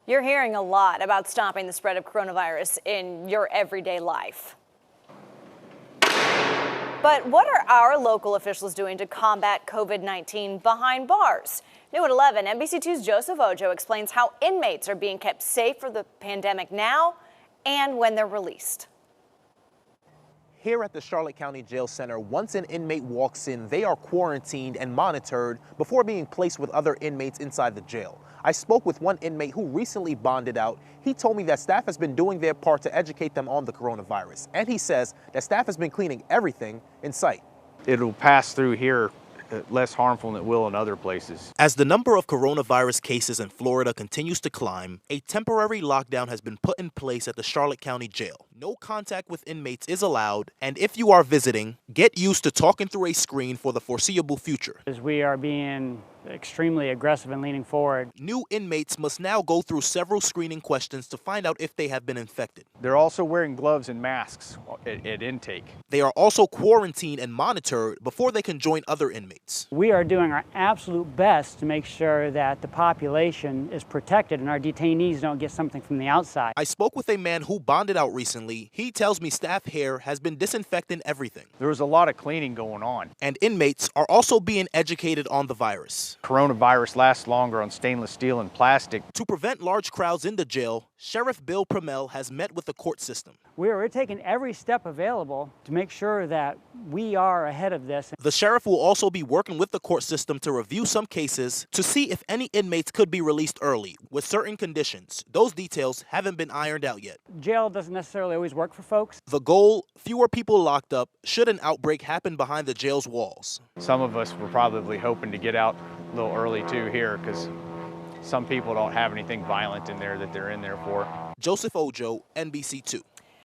You're hearing a lot about stopping the spread of coronavirus in your everyday life. But what are our local officials doing to combat COVID-19 behind bars? New at 11, NBC2's Joseph Ojo explains how inmates are being kept safe for the pandemic now and when they're released. Here at the Charlotte County Jail Center, once an inmate walks in, they are quarantined and monitored before being placed with other inmates inside the jail. I spoke with one inmate who recently bonded out. He told me that staff has been doing their part to educate them on the coronavirus. And he says that staff has been cleaning everything in sight. It'll pass through here less harmful than it will in other places. As the number of coronavirus cases in Florida continues to climb, a temporary lockdown has been put in place at the Charlotte County Jail. No contact with inmates is allowed, and if you are visiting, get used to talking through a screen for the foreseeable future. As we are being extremely aggressive and leaning forward. New inmates must now go through several screening questions to find out if they have been infected. They're also wearing gloves and masks at intake. They are also quarantined and monitored before they can join other inmates. We are doing our absolute best to make sure that the population is protected and our detainees don't get something from the outside. I spoke with a man who bonded out recently. He tells me staff here has been disinfecting everything. There was a lot of cleaning going on. And inmates are also being educated on the virus. Coronavirus lasts longer on stainless steel and plastic. To prevent large crowds in the jail, Sheriff Bill Pramell has met with the court system. We're taking every step available to make sure that we are ahead of this. The sheriff will also be working with the court system to review some cases to see if any inmates could be released early with certain conditions. Those details haven't been ironed out yet. Jail doesn't necessarily always work for folks. The goal, fewer people locked up should an outbreak happen behind the jail's walls. Some of us were probably hoping to get out a little early too here because some people don't have anything violent in there that they're in there for. Joseph Ojo, NBC2.